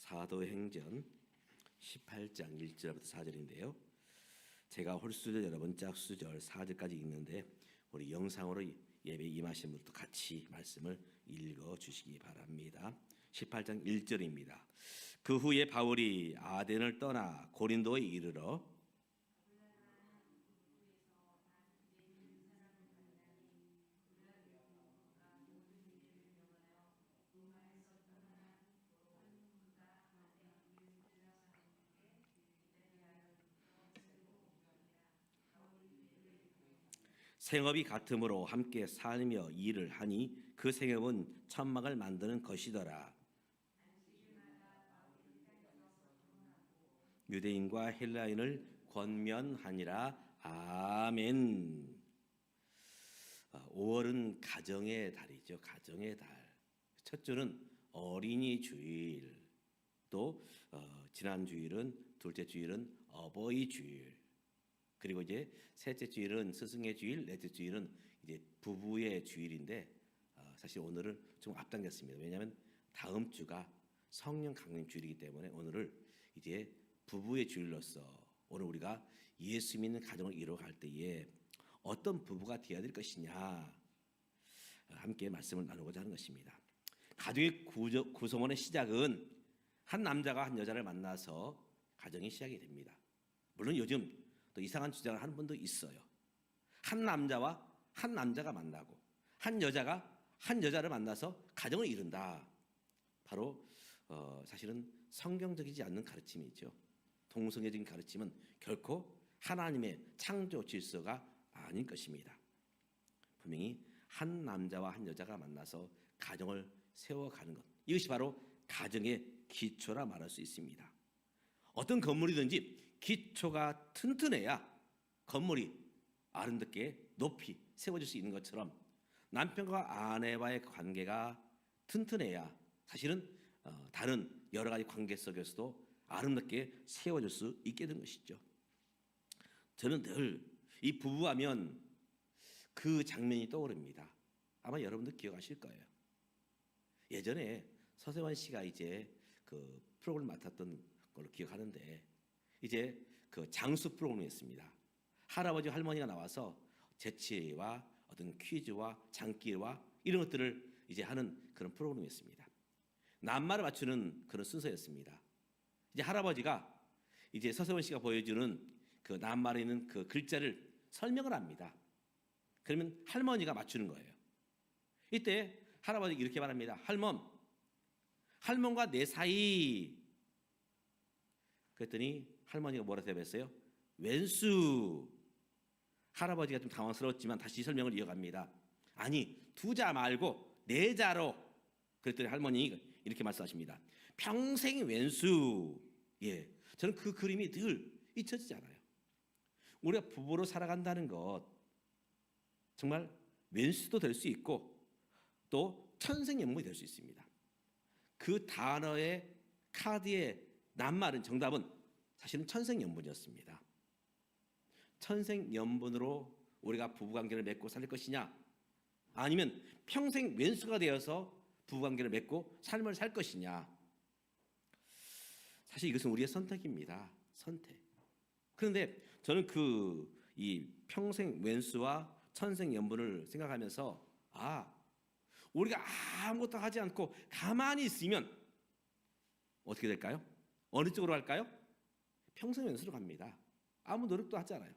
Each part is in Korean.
사도행전 18장 1절부터 4절인데요. 제가 홀수절 여러분 짝수절 4절까지 읽는데 우리 영상으로 예배 임하신 분도 같이 말씀을 읽어주시기 바랍니다. 18장 1절입니다. 그 후에 바울이 아덴을 떠나 고린도에 이르러 생업이 같으므로 함께 살며 일을 하니 그 생업은 천막을 만드는 것이더라. 유대인과 헬라인을 권면하니라. 아멘. 5월은 가정의 달이죠. 가정의 달. 첫 주는 어린이 주일, 또 지난 주일은 둘째 주일은 어버이 주일, 그리고 이제 셋째 주일은 스승의 주일, 넷째 주일은 이제 부부의 주일인데 사실 오늘은 좀 앞당겼습니다. 왜냐하면 다음 주가 성령 강림 주일이기 때문에 오늘을 이제 부부의 주일로서 오늘 우리가 예수 믿는 가정을 이루어갈 때에 어떤 부부가 되어야 될 것이냐 함께 말씀을 나누고자 하는 것입니다. 가정의 구성원의 시작은 한 남자가 한 여자를 만나서 가정이 시작이 됩니다. 물론 요즘 또 이상한 주장을 하는 분도 있어요. 한 남자와 한 남자가 만나고 한 여자가 한 여자를 만나서 가정을 이룬다. 바로 사실은 성경적이지 않는 가르침이죠. 동성애적인 가르침은 결코 하나님의 창조 질서가 아닌 것입니다. 분명히 한 남자와 한 여자가 만나서 가정을 세워가는 것, 이것이 바로 가정의 기초라 말할 수 있습니다. 어떤 건물이든지 기초가 튼튼해야 건물이 아름답게 높이 세워질 수 있는 것처럼 남편과 아내와의 관계가 튼튼해야 사실은 다른 여러 가지 관계 속에서도 아름답게 세워질 수 있게 된 것이죠. 저는 늘 이 부부하면 그 장면이 떠오릅니다. 아마 여러분들 기억하실 거예요. 예전에 서세원 씨가 이제 그 프로그램을 맡았던 걸로 기억하는데 이제 그 장수 프로그램이었습니다. 할아버지 할머니가 나와서 재치와 어떤 퀴즈와 장기와 이런 것들을 이제 하는 그런 프로그램이었습니다. 낱말을 맞추는 그런 순서였습니다. 이제 할아버지가 이제 서세원 씨가 보여주는 그 낱말에 있는 그 글자를 설명을 합니다. 그러면 할머니가 맞추는 거예요. 이때 할아버지가 이렇게 말합니다. 할멈과 내 사이. 그랬더니 할머니가 뭐라 대답했어요? 왼수. 할아버지가 좀 당황스러웠지만 다시 설명을 이어갑니다. 아니, 두 자 말고 네 자로. 그랬더니 할머니가 이렇게 말씀하십니다. 평생 왼수. 예, 저는 그 그림이 늘 잊혀지지 않아요. 우리가 부부로 살아간다는 것 정말 왼수도 될 수 있고 또 천생연분이 될 수 있습니다. 그 단어의 카드의 낱말은 정답은 사실은 천생연분이었습니다. 천생연분으로 우리가 부부관계를 맺고 살 것이냐, 아니면 평생 왼수가 되어서 부부관계를 맺고 삶을 살 것이냐. 사실 이것은 우리의 선택입니다. 선택. 그런데 저는 이 평생 왼수와 천생연분을 생각하면서 우리가 아무것도 하지 않고 가만히 있으면 어떻게 될까요? 어느 쪽으로 갈까요? 평생 왼수로 갑니다. 아무 노력도 하지 않아요.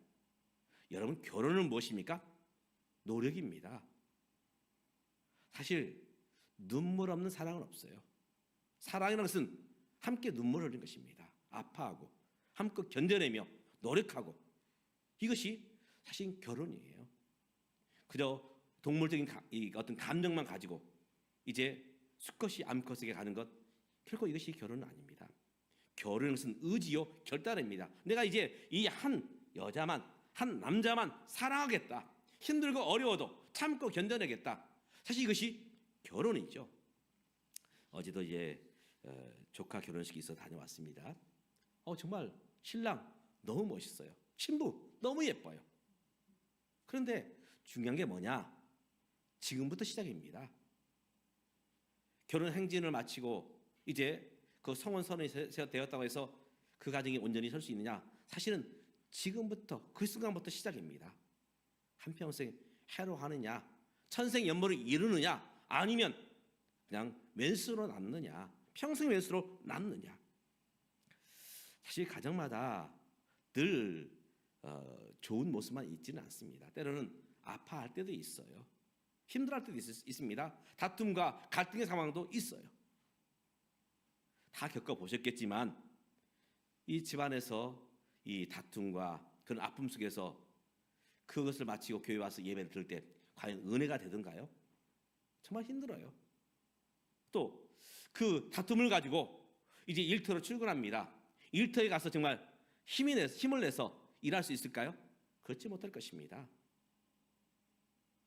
여러분, 결혼은 무엇입니까? 노력입니다. 사실 눈물 없는 사랑은 없어요. 사랑이라는 것은 함께 눈물을 흘리는 것입니다. 아파하고 함께 견뎌내며 노력하고, 이것이 사실 결혼이에요. 그저 동물적인 어떤 감정만 가지고 이제 수컷이 암컷에게 가는 것, 결코 이것이 결혼은 아닙니다. 결혼은 것은 의지요 결단입니다. 내가 이제 이 한 여자만, 한 남자만 사랑하겠다. 힘들고 어려워도 참고 견뎌내겠다. 사실 이것이 결혼이죠. 어제도 이제 조카 결혼식이 있어 다녀왔습니다. 정말 신랑 너무 멋있어요. 신부 너무 예뻐요. 그런데 중요한 게 뭐냐? 지금부터 시작입니다. 결혼 행진을 마치고 이제 그 성원 선언이 되었다고 해서 그 가정이 온전히 설 수 있느냐? 사실은 지금부터 그 순간부터 시작입니다. 한평생 해로하느냐, 천생 연모를 이루느냐, 아니면 그냥 왼수로 남느냐, 평생 왼수로 남느냐. 사실 가정마다 늘 좋은 모습만 있지는 않습니다. 때로는 아파할 때도 있어요. 힘들어할 때도 있습니다. 다툼과 갈등의 상황도 있어요. 다 겪어보셨겠지만 이 집안에서 이 다툼과 그런 아픔 속에서 그것을 마치고 교회 와서 예배를 들을 때 과연 은혜가 되던가요? 정말 힘들어요. 또 그 다툼을 가지고 이제 일터로 출근합니다. 일터에 가서 정말 힘을 내서 일할 수 있을까요? 그렇지 못할 것입니다.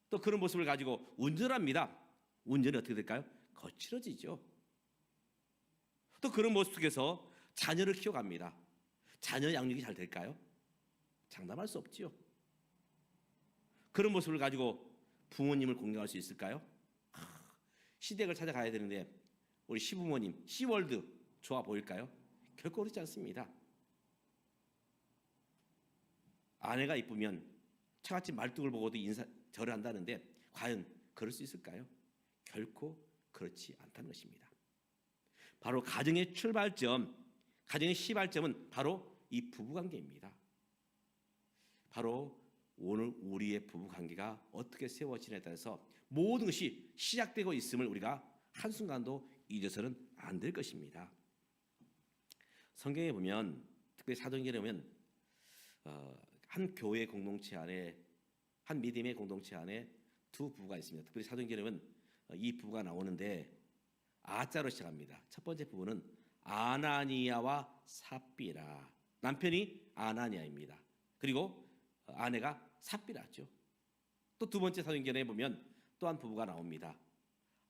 또 그런 모습을 가지고 운전합니다. 운전이 어떻게 될까요? 거칠어지죠. 또 그런 모습 속에서 자녀를 키워갑니다. 자녀 양육이 잘 될까요? 장담할 수 없지요. 그런 모습을 가지고 부모님을 공경할 수 있을까요? 시댁을 찾아가야 되는데 우리 시부모님, 시월드 좋아 보일까요? 결코 그렇지 않습니다. 아내가 이쁘면 차같이 말뚝을 보고도 절을 한다는데 과연 그럴 수 있을까요? 결코 그렇지 않다는 것입니다. 바로 가정의 출발점, 가정의 시발점은 바로 이 부부관계입니다. 바로 오늘 우리의 부부관계가 어떻게 세워지냐에 따라서 모든 것이 시작되고 있음을 우리가 한순간도 잊어서는 안 될 것입니다. 성경에 보면, 특별히 사도행전에 보면 한 교회 공동체 안에, 한 믿음의 공동체 안에 두 부부가 있습니다. 특별히 사도행전에 보면 이 부부가 나오는데 아자로 시작합니다. 첫 번째 부부는 아나니아와 삽비라. 남편이 아나니아입니다. 그리고 아내가 삽비라죠. 또 두 번째 사도행전에 보면 또 한 부부가 나옵니다.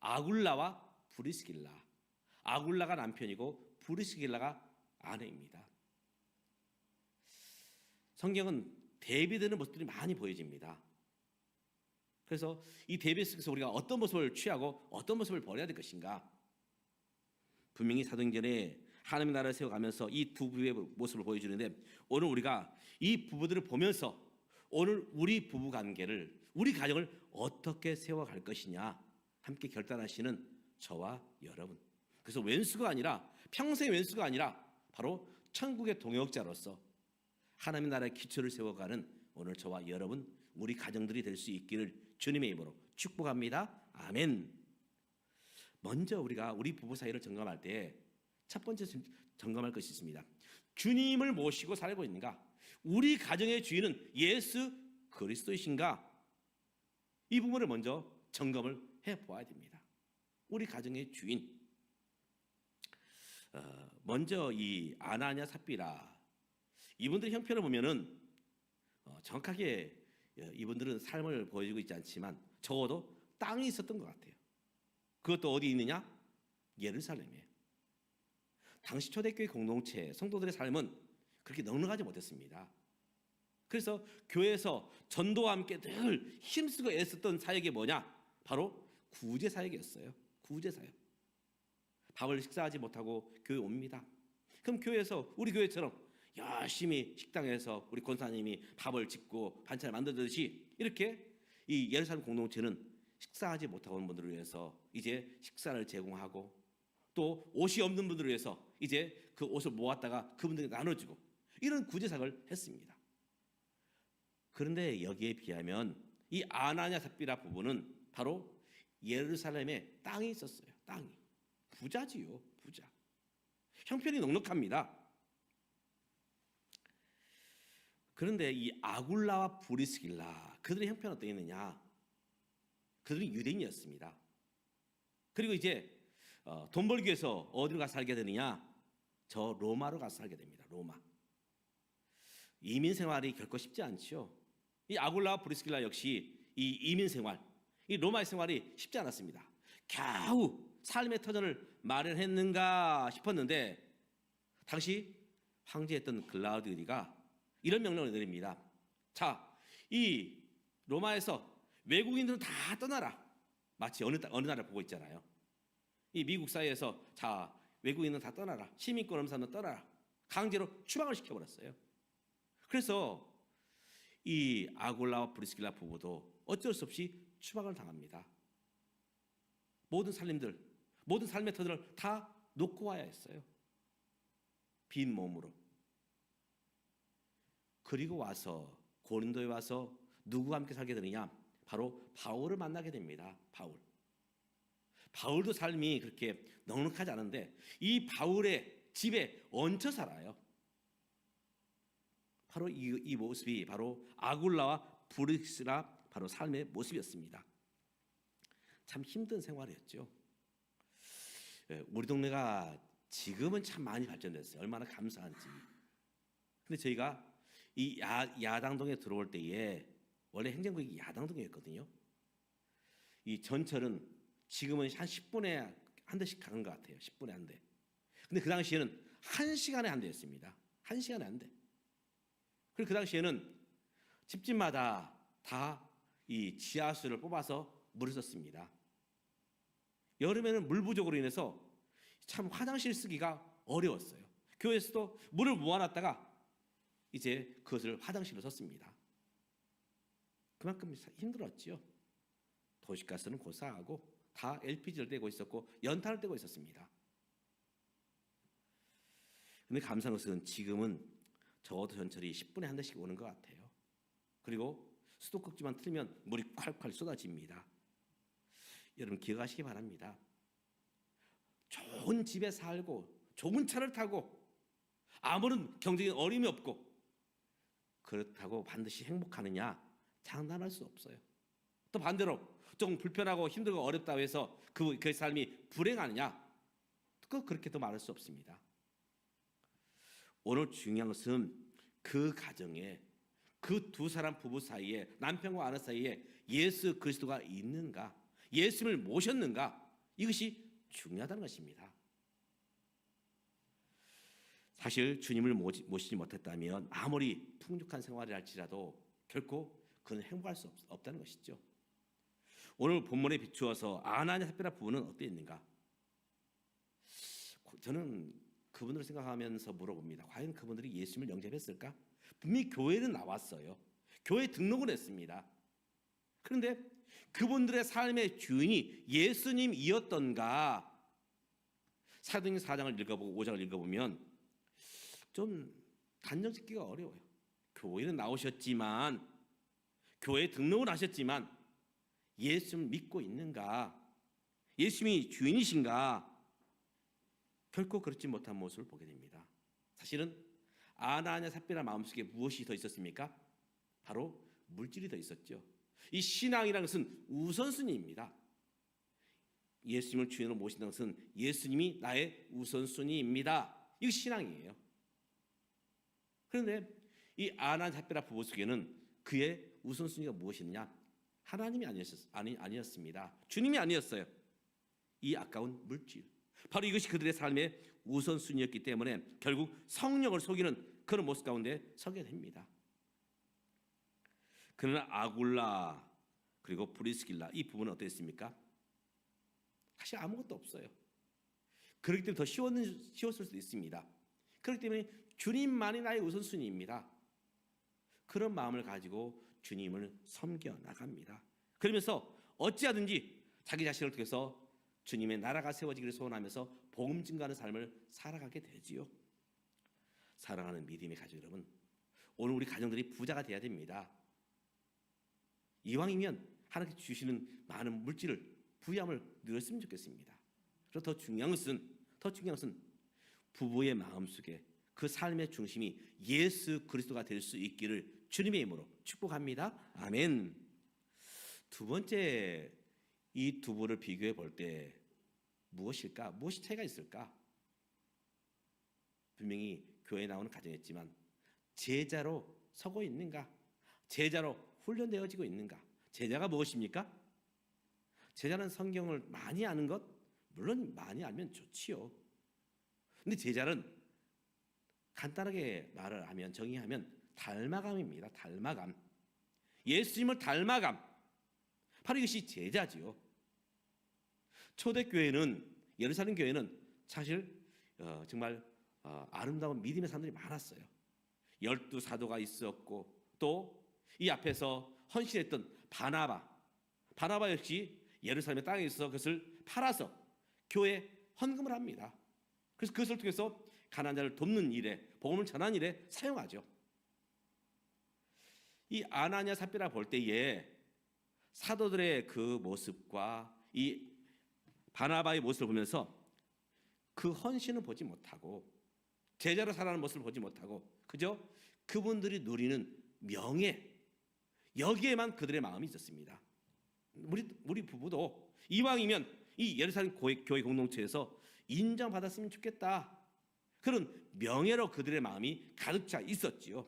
아굴라와 브리스길라. 아굴라가 남편이고 브리스길라가 아내입니다. 성경은 대비되는 모습들이 많이 보여집니다. 그래서 이 대비 속에서 우리가 어떤 모습을 취하고 어떤 모습을 버려야 될 것인가? 분명히 사도행전에 하나님의 나라를 세워가면서 이 두 부부의 모습을 보여주는데 오늘 우리가 이 부부들을 보면서 오늘 우리 부부관계를, 우리 가정을 어떻게 세워갈 것이냐 함께 결단하시는 저와 여러분. 그래서 왼수가 아니라, 평생 왼수가 아니라 바로 천국의 동역자로서 하나님의 나라의 기초를 세워가는 오늘 저와 여러분, 우리 가정들이 될 수 있기를 주님의 이름으로 축복합니다. 아멘. 먼저 우리가 우리 부부 사이를 점검할 때 첫 번째 점검할 것이 있습니다. 주님을 모시고 살고 있는가? 우리 가정의 주인은 예수 그리스도이신가? 이 부분을 먼저 점검을 해보아야 됩니다. 우리 가정의 주인. 먼저 이 아나니아 삽비라, 이분들의 형편을 보면은 정확하게 이분들은 삶을 보여주고 있지 않지만 적어도 땅이 있었던 것 같아요. 그것도 어디 있느냐? 예루살렘에. 당시 초대교회 공동체 성도들의 삶은 그렇게 넉넉하지 못했습니다. 그래서 교회에서 전도와 함께 늘 힘쓰고 애썼던 사역이 뭐냐? 바로 구제 사역이었어요. 구제 사역. 밥을 식사하지 못하고 교회 옵니다. 그럼 교회에서 우리 교회처럼 열심히 식당에서 우리 권사님이 밥을 짓고 반찬을 만들듯이 이렇게 이 예루살렘 공동체는 식사하지 못하고 온 분들을 위해서 이제 식사를 제공하고 또 옷이 없는 분들을 위해서 이제 그 옷을 모았다가 그분들에게 나눠주고 이런 구제사역을 했습니다. 그런데 여기에 비하면 이 아나니아 삽비라 부부는 바로 예루살렘에 땅이 있었어요. 땅이. 부자지요. 부자. 형편이 넉넉합니다. 그런데 이 아굴라와 브리스길라, 그들의 형편은 어떠했느냐? 그들은 유대인이었습니다. 그리고 이제 돈 벌기 위해서 어디로 가서 살게 되느냐? 저 로마로 가서 살게 됩니다. 로마. 이민 생활이 결코 쉽지 않죠. 이 아굴라와 브리스길라 역시 이 이민 생활, 이 로마의 생활이 쉽지 않았습니다. 겨우 삶의 터전을 마련했는가 싶었는데 당시 황제였던 글라우디오가 이런 명령을 내립니다. 자, 이 로마에서 외국인들은 다 떠나라. 마치 어느 나라를 보고 있잖아요. 이 미국 사회에서 자, 외국인은 다 떠나라. 시민권 없는 사람은 떠나라. 강제로 추방을 시켜버렸어요. 그래서 이 아굴라와 브리스길라 부부도 어쩔 수 없이 추방을 당합니다. 모든 살림들, 모든 삶의 터들을 다 놓고 와야 했어요. 빈 몸으로. 그리고 와서 고린도에 와서 누구와 함께 살게 되느냐? 바로 바울을 만나게 됩니다. 바울도 삶이 그렇게 넉넉하지 않은데 이 바울의 집에 얹혀 살아요. 바로 이 모습이 바로 아굴라와 브리스길라 바로 삶의 모습이었습니다. 참 힘든 생활이었죠. 우리 동네가 지금은 참 많이 발전됐어요. 얼마나 감사한지. 근데 저희가 이 야당동에 들어올 때에 원래 행정구역이 야당동이었거든요. 이 전철은 지금은 한 10분에 한 대씩 가는 것 같아요. 10분에 한 대. 근데 그 당시에는 1시간에 한 대였습니다. 1시간에 한 대. 그리고 그 당시에는 집집마다 다 이 지하수를 뽑아서 물을 썼습니다. 여름에는 물 부족으로 인해서 참 화장실 쓰기가 어려웠어요. 교회에서도 물을 모아놨다가 이제 그것을 화장실로 썼습니다. 그만큼 힘들었죠. 도시가스는 고사하고 다 LPG를 떼고 있었고 연탄을 떼고 있었습니다. 그런데 감사한 것은 지금은 적어도 전철이 10분에 한 대씩 오는 것 같아요. 그리고 수도꼭지만 틀면 물이 콸콸 쏟아집니다. 여러분 기억하시기 바랍니다. 좋은 집에 살고 좋은 차를 타고 아무런 경제적인 어려움이 없고 그렇다고 반드시 행복하느냐? 장담할 수 없어요. 또 반대로 조금 불편하고 힘들고 어렵다고 해서 그 삶이 불행하느냐? 그렇게도 말할 수 없습니다. 오늘 중요한 것은 그 가정에 그 두 사람 부부 사이에 남편과 아내 사이에 예수 그리스도가 있는가? 예수님을 모셨는가? 이것이 중요하다는 것입니다. 사실 주님을 모시지 못했다면 아무리 풍족한 생활을 할지라도 결코 그는 행복할 수 없다는 것이죠. 오늘 본문에 비추어서 아나니아 삽비라 부부는 어땠는가? 저는 그분들을 생각하면서 물어봅니다. 과연 그분들이 예수님을 영접했을까? 분명히 교회는 나왔어요. 교회 등록을 했습니다. 그런데 그분들의 삶의 주인이 예수님이었던가? 사도행전 4장을 읽어보고 5장을 읽어보면 좀 단정짓기가 어려워요. 교회는 나오셨지만 교회에 등록을 하셨지만 예수님을 믿고 있는가? 예수님이 주인이신가? 결코 그렇지 못한 모습을 보게 됩니다. 사실은 아나니아 삽비라 마음속에 무엇이 더 있었습니까? 바로 물질이 더 있었죠. 이 신앙이라는 것은 우선순위입니다. 예수님을 주인으로 모신다는 것은 예수님이 나의 우선순위입니다. 이것이 신앙이에요. 그런데 이 아나니아 삽비라 부부 속에는 그의 우선순위가 무엇이냐? 하나님이 아니었습니다. 주님이 아니었어요. 이 아까운 물질. 바로 이것이 그들의 삶의 우선순위였기 때문에 결국 성령을 속이는 그런 모습 가운데 서게 됩니다. 그러나 아굴라 그리고 브리스길라 이 부분은 어땠습니까? 사실 아무것도 없어요. 그렇기 때문에 더 쉬웠을 수도 있습니다. 그렇기 때문에 주님만이 나의 우선순위입니다. 그런 마음을 가지고 주님을 섬겨 나갑니다. 그러면서 어찌하든지 자기 자신을 통해서 주님의 나라가 세워지기를 소원하면서 복음 증거하는 삶을 살아가게 되지요. 사랑하는 믿음의 가족 여러분, 오늘 우리 가정들이 부자가 돼야 됩니다. 이왕이면 하나님께 주시는 많은 물질을 부유함을 누렸으면 좋겠습니다. 그리고 더 중요한 것은 부부의 마음속에 그 삶의 중심이 예수 그리스도가 될 수 있기를 주님의 이름으로 축복합니다. 아멘. 두 번째, 이 두 부를 비교해 볼 때 무엇일까? 무엇이 차이가 있을까? 분명히 교회에 나오는 가정이었지만 제자로 서고 있는가? 제자로 훈련되어지고 있는가? 제자가 무엇입니까? 제자는 성경을 많이 아는 것? 물론 많이 알면 좋지요. 근데 제자는 간단하게 말을 하면 정의하면 닮아감입니다. 닮아감. 예수님을 닮아감. 바로 이것이 제자지요. 초대교회는 예루살렘 교회는 사실 정말 아름다운 믿음의 사람들이 많았어요. 12사도가 있었고 또 이 앞에서 헌신했던 바나바 역시 예루살렘의 땅에 있어서 그것을 팔아서 교회에 헌금을 합니다. 그래서 그것을 통해서 가난한 자를 돕는 일에, 복음을 전하는 일에 사용하죠. 이 아나니아 삽비라 볼 때에 사도들의 그 모습과 이 바나바의 모습을 보면서 그 헌신을 보지 못하고 제자로 살아가는 모습을 보지 못하고 그저 그분들이 누리는 명예, 여기에만 그들의 마음이 있었습니다. 우리 부부도 이왕이면 이 예루살렘 교회 공동체에서 인정받았으면 좋겠다, 그런 명예로 그들의 마음이 가득 차 있었지요.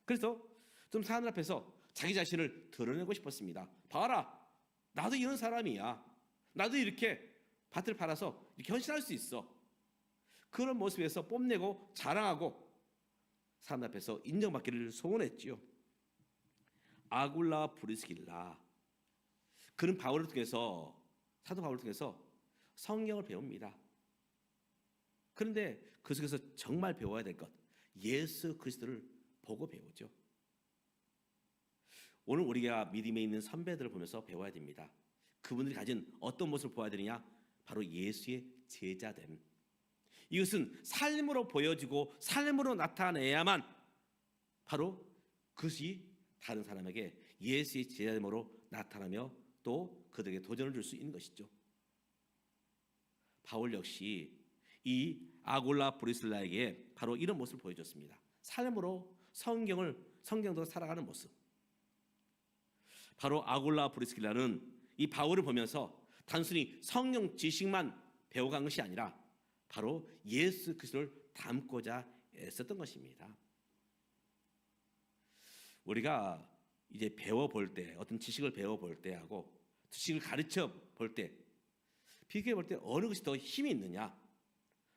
그래서 좀 사람들 앞에서 자기 자신을 드러내고 싶었습니다. 봐라, 나도 이런 사람이야. 나도 이렇게 밭을 팔아서 이렇게 헌신할 수 있어. 그런 모습에서 뽐내고 자랑하고 사람들 앞에서 인정받기를 소원했지요. 아굴라와 브리스길라, 그는 바울을 통해서, 사도 바울을 통해서 성경을 배웁니다. 그런데 그 속에서 정말 배워야 될 것, 예수 그리스도를 보고 배우죠. 오늘 우리가 믿음에 있는 선배들을 보면서 배워야 됩니다. 그분들이 가진 어떤 모습을 보아야 되느냐? 바로 예수의 제자됨. 이것은 삶으로 보여지고 삶으로 나타내야만 바로 그것이 다른 사람에게 예수의 제자됨으로 나타나며 또 그들에게 도전을 줄 수 있는 것이죠. 바울 역시 이 아굴라 브리슬라에게 바로 이런 모습을 보여줬습니다. 삶으로 성경대로 살아가는 모습. 바로 아굴라 브리스길라는 이 바울을 보면서 단순히 성경 지식만 배워간 것이 아니라 바로 예수 그리스도를 닮고자 애썼던 것입니다. 우리가 이제 배워볼 때, 어떤 지식을 배워볼 때하고 지식을 가르쳐 볼 때 비교해 볼 때 어느 것이 더 힘이 있느냐?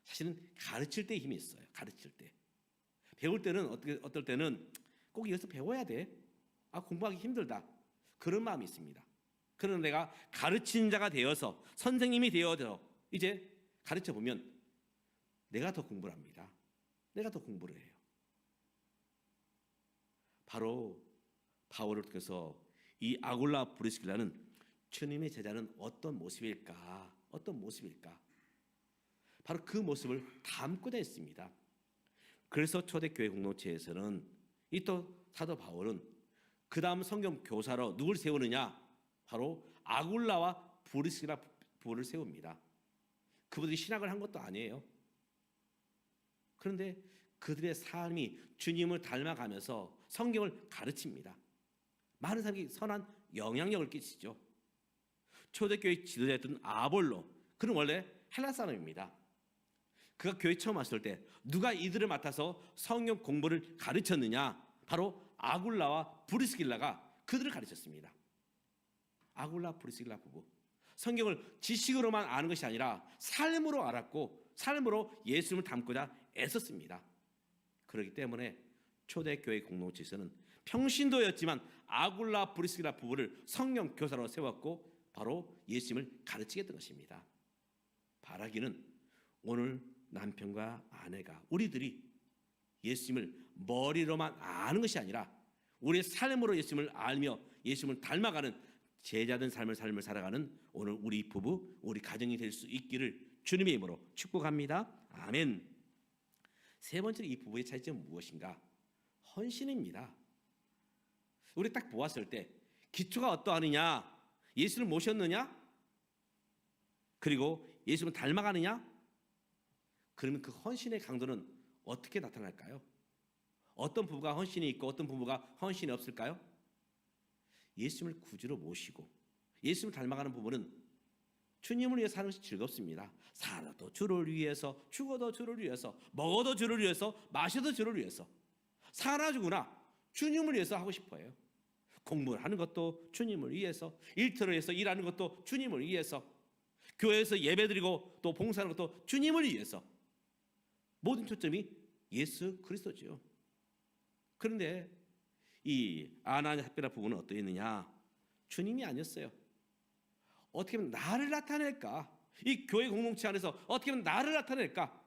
사실은 가르칠 때 힘이 있어요. 가르칠 때. 배울 때는 어떨 때는 꼭 이것을 배워야 돼. 공부하기 힘들다. 그런 마음이 있습니다. 그러나 내가 가르친 자가 되어서 선생님이 되어서 이제 가르쳐 보면 내가 더 공부를 합니다. 내가 더 공부를 해요. 바로 바울을 통해서 이 아굴라 브리스길라는 주님의 제자는 어떤 모습일까? 어떤 모습일까? 바로 그 모습을 담고자 했습니다. 그래서 초대교회 공동체에서는 이 또 사도 바울은 그 다음 성경 교사로 누굴 세우느냐? 바로 아굴라와 브리스길라 부부를 세웁니다. 그분들이 신학을 한 것도 아니에요. 그런데 그들의 삶이 주님을 닮아가면서 성경을 가르칩니다. 많은 사람이 선한 영향력을 끼치죠. 초대교회 지도자였던 아볼로, 그는 원래 헬라 사람입니다. 그가 교회 처음 왔을 때 누가 이들을 맡아서 성경 공부를 가르쳤느냐? 바로 아굴라와 브리스길라가 그들을 가르쳤습니다. 아굴라 브리스길라 부부, 성경을 지식으로만 아는 것이 아니라 삶으로 알았고 삶으로 예수님을 닮고자 애썼습니다. 그렇기 때문에 초대교회 공동체에서는 평신도였지만 아굴라 브리스길라 부부를 성경 교사로 세웠고 바로 예수님을 가르치게 했던 것입니다. 바라기는 오늘 남편과 아내가, 우리들이 예수님을 머리로만 아는 것이 아니라 우리의 삶으로 예수님을 알며 예수님을 닮아가는 제자된 삶을 살아가는 오늘 우리 부부, 우리 가정이 될 수 있기를 주님의 이름으로 축복합니다. 아멘. 세 번째로 이 부부의 차이점은 무엇인가? 헌신입니다. 우리 딱 보았을 때 기초가 어떠하느냐? 예수를 모셨느냐? 그리고 예수를 닮아가느냐? 그러면 그 헌신의 강도는 어떻게 나타날까요? 어떤 부부가 헌신이 있고 어떤 부부가 헌신이 없을까요? 예수님을 구주로 모시고 예수님을 닮아가는 부부는 주님을 위해 사는 것이 즐겁습니다. 살아도 주를 위해서, 죽어도 주를 위해서, 먹어도 주를 위해서, 마셔도 주를 위해서, 사나 죽으나 주님을 위해서 하고 싶어요. 공부를 하는 것도 주님을 위해서, 일터를 위해서 일하는 것도 주님을 위해서, 교회에서 예배드리고 또 봉사하는 것도 주님을 위해서. 모든 초점이 예수 그리스도지요. 그런데 이 아나니아 삽비라 부부는 어떠했느냐? 주님이 아니었어요. 어떻게 하면 나를 나타낼까? 이 교회 공동체 안에서 어떻게 하면 나를 나타낼까?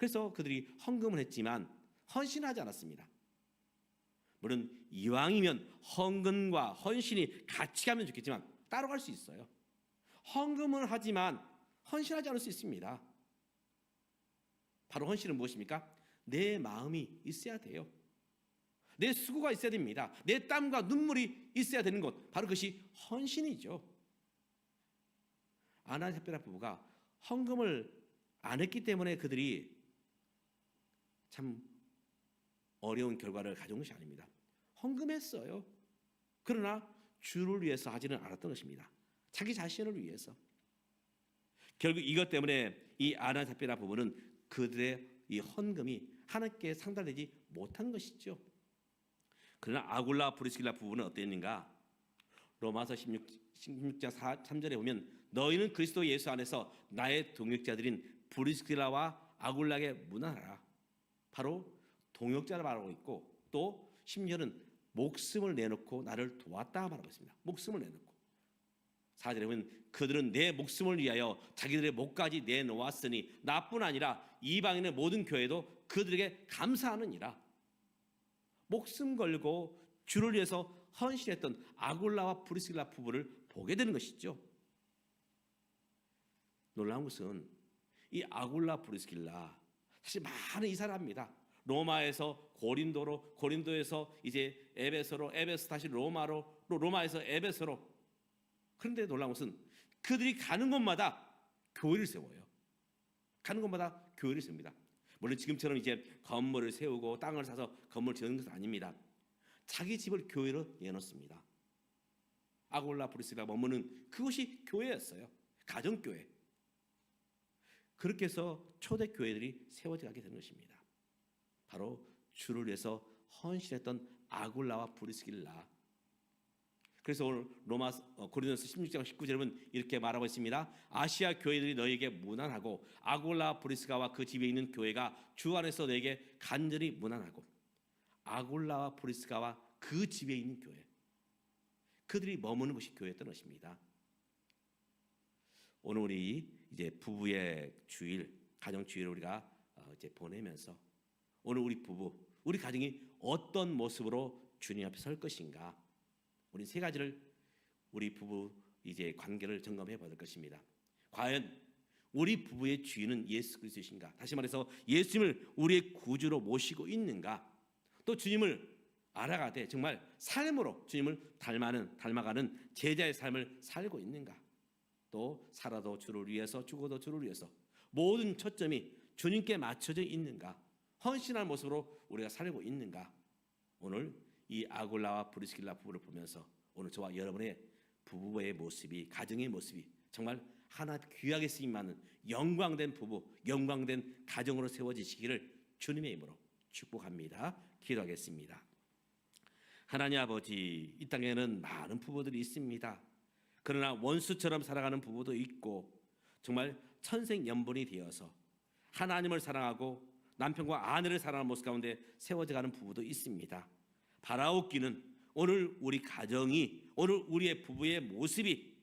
그래서 그들이 헌금을 했지만 헌신하지 않았습니다. 물론 이왕이면 헌금과 헌신이 같이 가면 좋겠지만 따로 갈 수 있어요. 헌금을 하지만 헌신하지 않을 수 있습니다. 바로 헌신은 무엇입니까? 내 마음이 있어야 돼요. 내 수고가 있어야 됩니다. 내 땀과 눈물이 있어야 되는 것, 바로 그것이 헌신이죠. 아나 삽비라 부부가 헌금을 안 했기 때문에 그들이 참 어려운 결과를 가져온 것이 아닙니다. 헌금했어요. 그러나 주를 위해서 하지는 않았던 것입니다. 자기 자신을 위해서. 결국 이것 때문에 이 아나 삽비라 부부는 그들의 이 헌금이 하나님께 상달되지 못한 것이죠. 그러나 아굴라 브리스길라 부부는 어땠는가? 로마서 16장 3절에 보면 너희는 그리스도 예수 안에서 나의 동역자들인 브리스길라와 아굴라에게 문안하라. 바로 동역자를 말하고 있고 또 심지어는 목숨을 내놓고 나를 도왔다 말하고 있습니다. 목숨을 내놓고. 4절에 보면 그들은 내 목숨을 위하여 자기들의 목까지 내놓았으니 나뿐 아니라 이방인의 모든 교회도 그들에게 감사하느니라. 목숨 걸고 주를 위해서 헌신했던 아굴라와 브리스길라 부부를 보게 되는 것이죠. 놀라운 것은 이 아굴라 브리스길라 사실 많은 이사를 합니다. 로마에서 고린도로, 고린도에서 이제 에베소로, 에베소 다시 로마로, 또 로마에서 에베소로. 그런데 놀라운 것은 그들이 가는 곳마다 교회를 세워요. 가는 곳마다 교회를 세웁니다. 물론 지금처럼 이제 건물을 세우고 땅을 사서 건물을 지는 것은 아닙니다. 자기 집을 교회로 내놓습니다. 아굴라 브리스길라 머무는 그곳이 교회였어요. 가정교회. 그렇게 해서 초대교회들이 세워져 가게 되는 것입니다. 바로 주를 위해서 헌신했던 아굴라와 브리스길라. 그래서 오늘 고린도서 16장 19절에 보면 이렇게 말하고 있습니다. 아시아 교회들이 너에게 문안하고 아굴라 브리스가와 그 집에 있는 교회가 주 안에서 너에게 간절히 문안하고. 아굴라와 브리스가와 그 집에 있는 교회, 그들이 머무는 곳이 교회였던 것입니다. 오늘 우리 이제 부부의 주일, 가정 주일을 우리가 이제 보내면서 오늘 우리 부부, 우리 가정이 어떤 모습으로 주님 앞에 설 것인가? 우리 세 가지를 우리 부부 이제 관계를 점검해 볼 것입니다. 과연 우리 부부의 주인은 예수 그리스도이신가? 다시 말해서 예수님을 우리의 구주로 모시고 있는가? 또 주님을 알아가되 정말 삶으로 주님을 닮아가는 제자의 삶을 살고 있는가? 또 살아도 주를 위해서 죽어도 주를 위해서 모든 초점이 주님께 맞춰져 있는가? 헌신한 모습으로 우리가 살고 있는가? 오늘 이 아굴라와 브리스길라 부부를 보면서 오늘 저와 여러분의 부부의 모습이, 가정의 모습이 정말 하나 귀하게 쓰임받는 영광된 부부, 영광된 가정으로 세워지시기를 주님의 이름으로 축복합니다. 기도하겠습니다. 하나님 아버지, 이 땅에는 많은 부부들이 있습니다. 그러나 원수처럼 살아가는 부부도 있고 정말 천생연분이 되어서 하나님을 사랑하고 남편과 아내를 사랑하는 모습 가운데 세워져가는 부부도 있습니다. 바라옵기는 오늘 우리 가정이, 오늘 우리의 부부의 모습이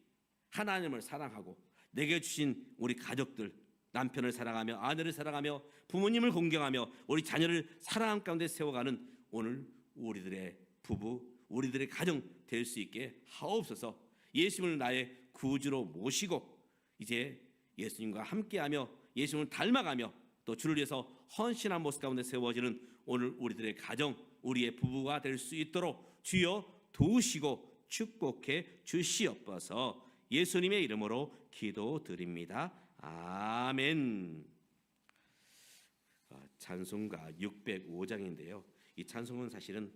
하나님을 사랑하고 내게 주신 우리 가족들, 남편을 사랑하며 아내를 사랑하며 부모님을 공경하며 우리 자녀를 사랑함 가운데 세워가는 오늘 우리들의 부부, 우리들의 가정 될 수 있게 하옵소서. 예수님을 나의 구주로 모시고 이제 예수님과 함께하며 예수님을 닮아가며 또 주를 위해서 헌신한 모습 가운데 세워지는 오늘 우리들의 가정, 우리의 부부가 될 수 있도록 주여 도우시고 축복해 주시옵소서. 예수님의 이름으로 기도드립니다. 아멘. 찬송가 605장인데요. 이 찬송은 사실은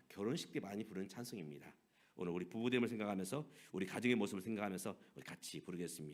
결혼식 때 많이 부르는 찬송입니다. 오늘 우리 부부됨을 생각하면서 우리 가정의 모습을 생각하면서 우리 같이 부르겠습니다.